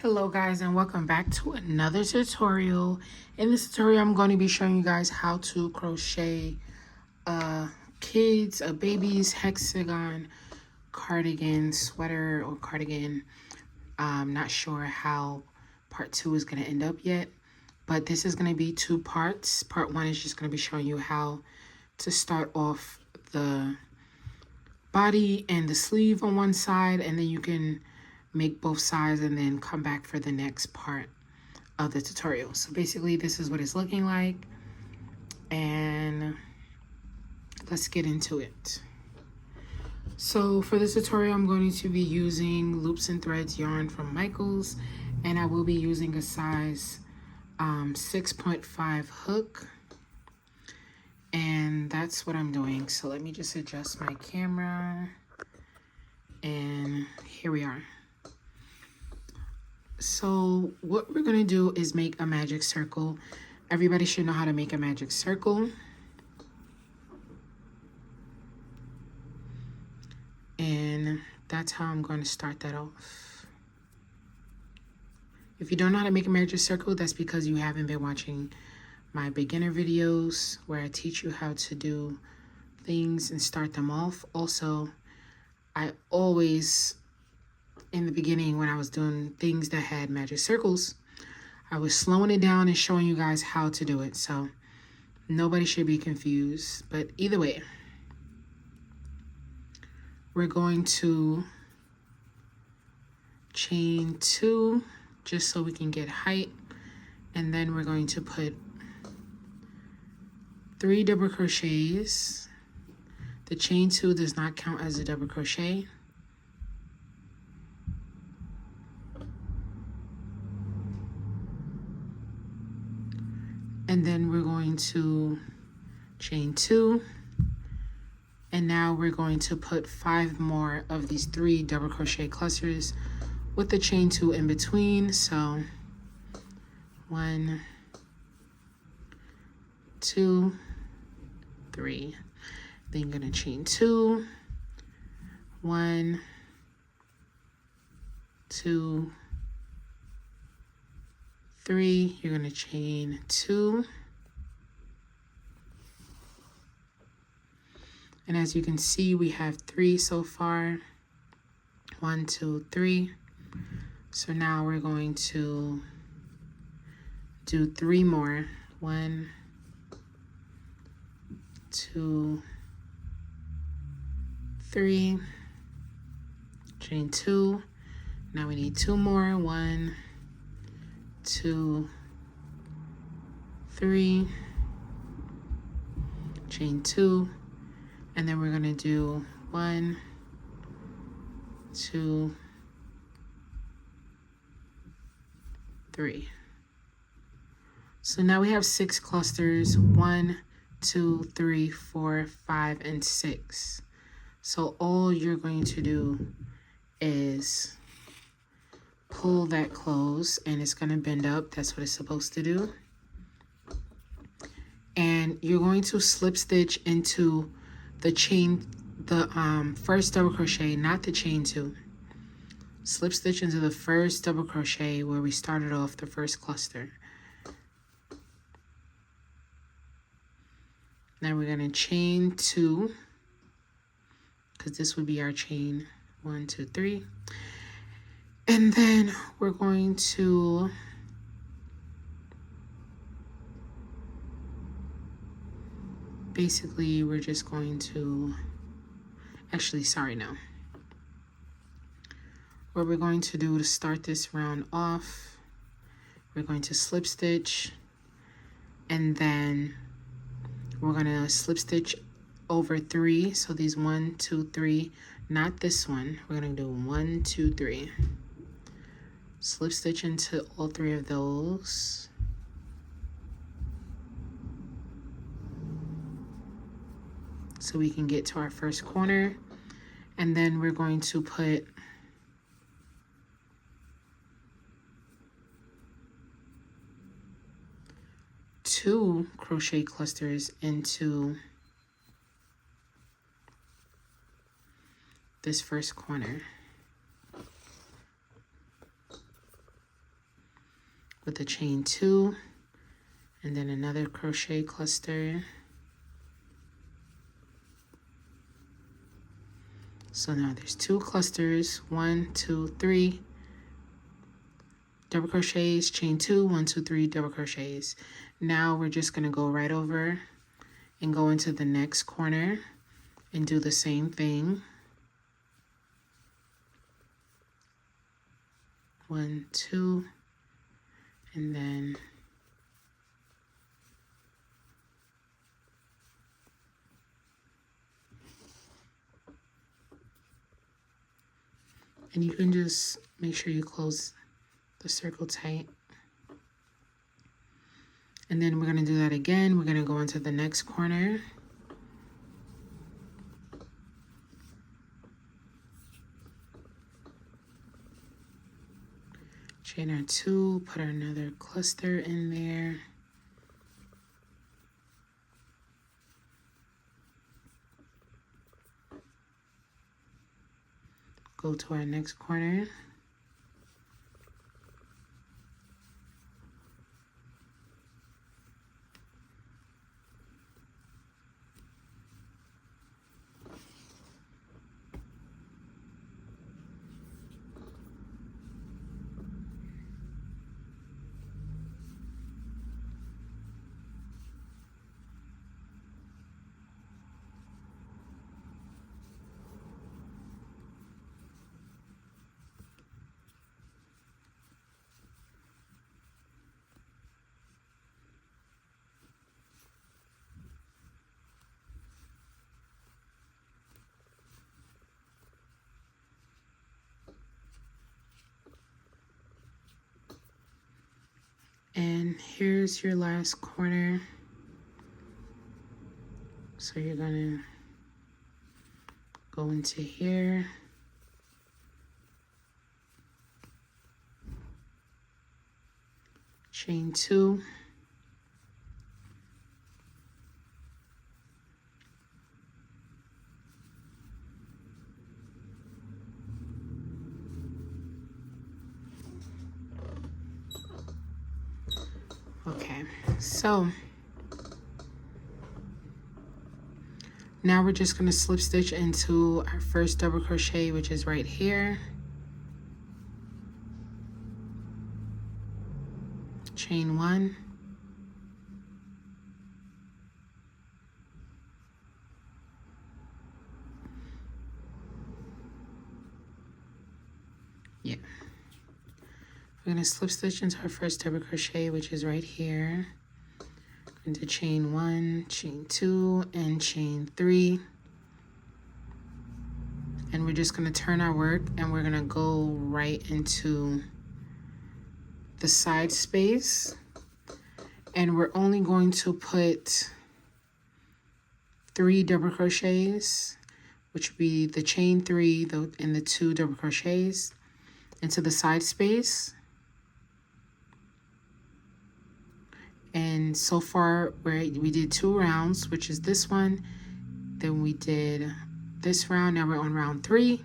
Hello guys, and welcome back to another tutorial. In this tutorial I'm going to be showing you guys how to crochet a baby's hexagon cardigan sweater or cardigan. I'm not sure how part 2 is going to end up yet, but this is going to be 2 parts. Part 1 is just going to be showing you how to start off the body and the sleeve on one side, and then you can make both sides and then come back for the next part of the tutorial. So basically this is what it's looking like, and let's get into it. So for this tutorial I'm going to be using Loops and Threads yarn from Michaels, and I will be using a size 6.5 hook, and that's what I'm doing. So let me just adjust my camera, and here we are. So what we're going to do is make a magic circle. Everybody should know how to make a magic circle. And that's how I'm going to start that off. If you don't know how to make a magic circle, that's because you haven't been watching my beginner videos where I teach you how to do things and start them off. Also, I always, in the beginning when I was doing things that had magic circles, I was slowing it down and showing you guys how to do it, so nobody should be confused. But either way, we're going to chain 2 just so we can get height, and then we're going to put 3 double crochets. The chain 2 does not count as a double crochet. And then we're going to chain 2, and now we're going to put 5 more of these 3 double crochet clusters with the chain 2 in between. So 1, 2, 3. Then you're going to chain 2, 1, 2, 3, you're going to chain 2, and as you can see we have 3 so far. 1, 2, 3. So now we're going to do 3 more. 1, 2, 3, chain 2. Now we need 2 more. 1, 2, 3, chain 2, and then we're going to do 1, 2, 3. So now we have 6 clusters. 1, 2, 3, 4, 5, and 6. So all you're going to do is pull that close, and it's going to bend up. That's what it's supposed to do. And you're going to slip stitch into the chain, the first double crochet, not the chain 2. Slip stitch into the first double crochet where we started off the first cluster. Now we're going to chain 2, because this would be our chain 1, 2, 3. And then we're going to basically, we're just going to, actually, sorry, no. What we're going to do to start this round off, we're going to slip stitch, and then we're going to slip stitch over 3. So these 1, 2, 3, not this one. We're going to do 1, 2, 3. Slip stitch into all 3 of those. So we can get to our first corner. And then we're going to put 2 crochet clusters into this first corner. with the chain 2 and then another crochet cluster. So now there's 2 clusters, 1, 2, 3 double crochets, chain 2, 1, 2, 3 double crochets. Now we're just going to go right over and go into the next corner and do the same thing. 1, 2, and then and you can just make sure you close the circle tight. And then we're going to do that again. We're going to go into the next corner. Chain our 2, put another cluster in there. Go to our next corner. And here's your last corner. So you're gonna go into here. Chain 2. Okay, so now we're just going to slip stitch into our first double crochet, which is right here. Chain 1. Yeah. We're going to slip stitch into our first double crochet, which is right here. Into chain 1, chain 2, and chain 3. And we're just going to turn our work and we're going to go right into the side space. And we're only going to put 3 double crochets, which would be the chain 3 and the 2 double crochets into the side space. And so far we did 2 rounds, which is this one. Then we did this round. Now we're on round 3.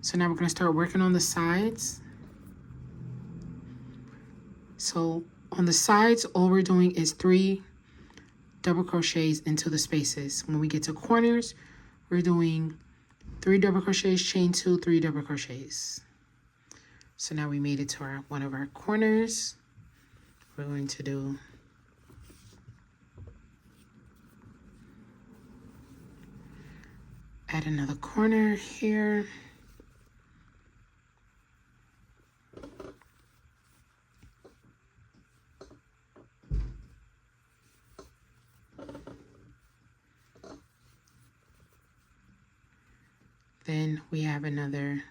So now we're going to start working on the sides. So on the sides, all we're doing is 3 double crochets into the spaces. When we get to corners, we're doing 3 double crochets, chain 2, 3 double crochets. So now we made it to one of our corners. We're going to do add another corner here. Then we have another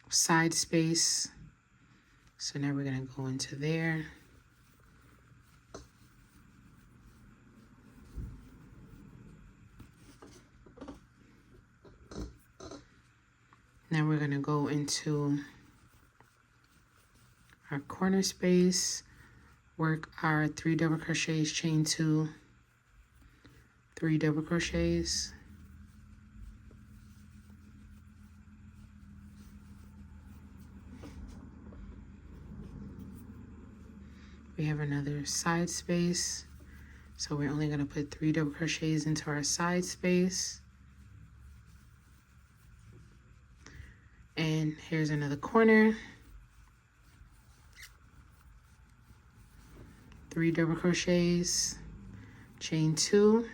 side space. So now we're going to go into there. Now we're going to go into our corner space, work our 3 double crochets, chain 2, 3 double crochets. We have another side space. So we're only going to put 3 double crochets into our side space. And here's another corner. 3 double crochets, chain 2,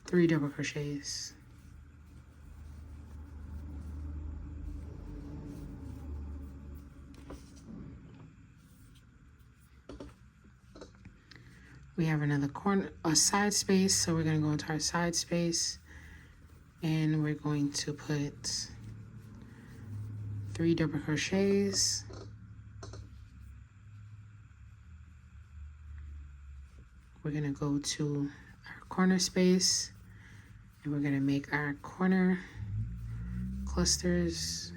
3 double crochets. We have another corner, a side space, so we're going to go into our side space and we're going to put 3 double crochets. We're going to go to our corner space and we're going to make our corner clusters.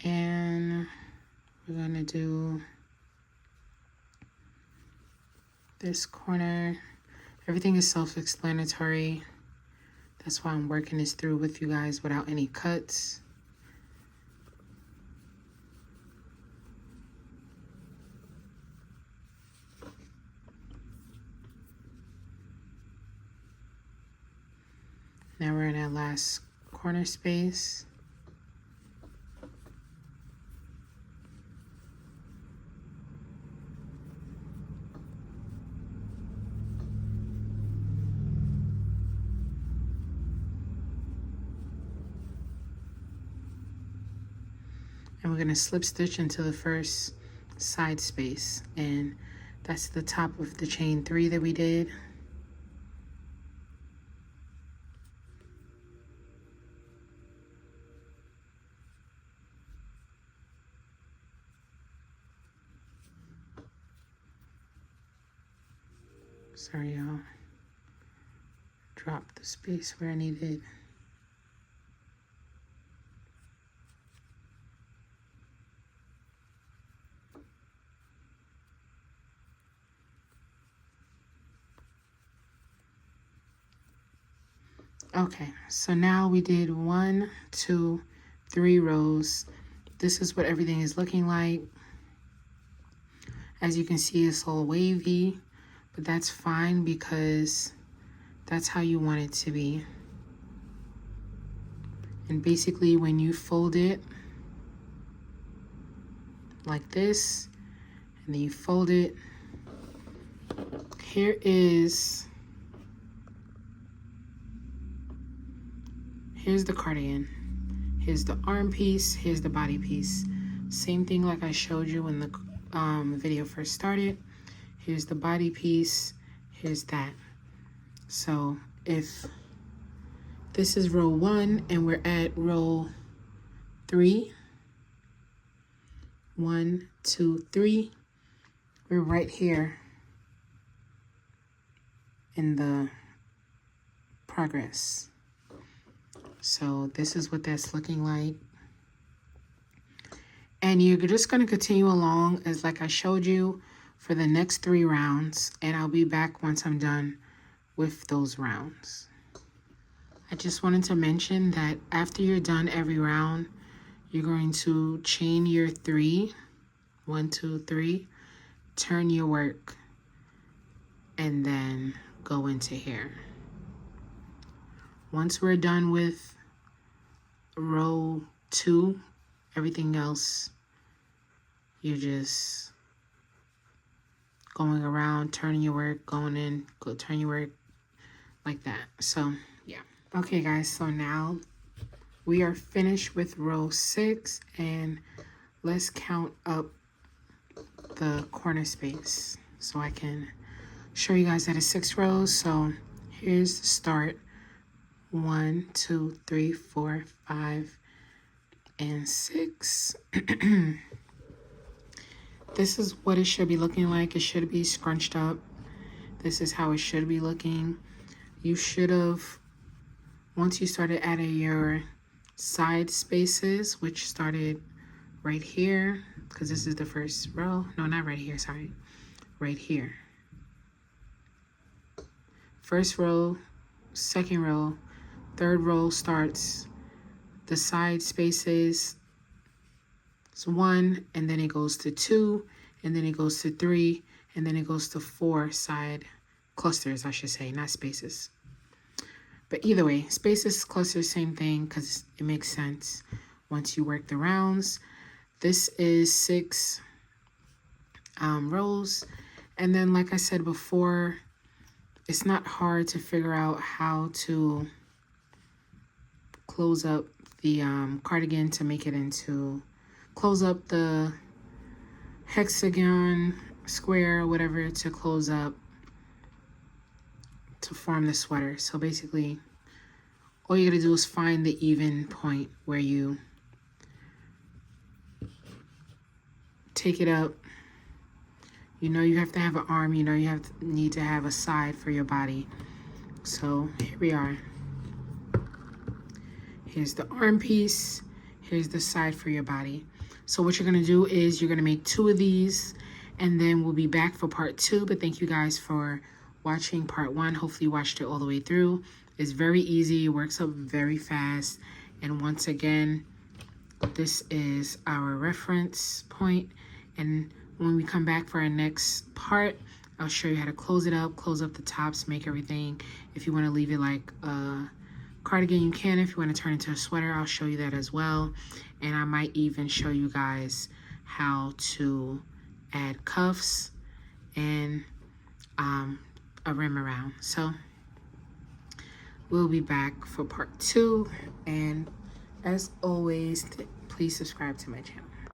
And we're going to do this corner. Everything is self-explanatory. That's why I'm working this through with you guys without any cuts. Now we're in our last corner space. And we're going to slip stitch into the first side space, and that's the top of the chain 3 that we did. Sorry, y'all. Dropped the space where I needed. Okay, so now we did 1, 2, 3 rows. This is what everything is looking like. As you can see, it's all wavy, but that's fine because that's how you want it to be. And basically when you fold it like this, and then you fold it, here's the cardigan. Here's the arm piece, here's the body piece. Same thing like I showed you when the video first started. Here's the body piece, here's that. So if this is row 1 and we're at row 3, 1, 2, 3, we're right here in the progress. So this is what that's looking like. And you're just going to continue along as like I showed you for the next 3 rounds. And I'll be back once I'm done with those rounds. I just wanted to mention that after you're done every round, you're going to chain your 3, 1, 2, 3, turn your work, and then go into here. Once we're done with row 2, everything else, you're just going around, turning your work, going in, go turn your work, like that. So, yeah. Okay, guys, so now we are finished with row 6, and let's count up the corner space so I can show you guys that it's 6 rows. So here's the start. 1, 2, 3, 4, 5, and 6. This is what it should be looking like. It should be scrunched up. This is how it should be looking. You should have, once you started adding your side spaces, which started right here, because this is the first row. No, not right here, sorry. Right here. First row, second row, third row starts the side spaces. It's 1, and then it goes to 2, and then it goes to 3, and then it goes to 4 side clusters, I should say, not spaces. But either way, spaces, clusters, same thing, because it makes sense once you work the rounds. This is 6 rows. And then, like I said before, it's not hard to figure out how to close up the cardigan to make it into, close up the hexagon, square, whatever, to close up to form the sweater. So basically, all you gotta do is find the even point where you take it up. You know you have to have an arm, you know you need to have a side for your body. So here we are. Here's the arm piece, here's the side for your body. So what you're gonna do is you're gonna make 2 of these, and then we'll be back for part 2. But thank you guys for watching part 1. Hopefully you watched it all the way through. It's very easy, it works up very fast. And once again, this is our reference point. And when we come back for our next part, I'll show you how to close it up, close up the tops, make everything. If you want to leave it like a cardigan, you can. If you want to turn it into a sweater, I'll show you that as well. And I might even show you guys how to add cuffs and a rim around. So we'll be back for part 2. And as always, please subscribe to my channel.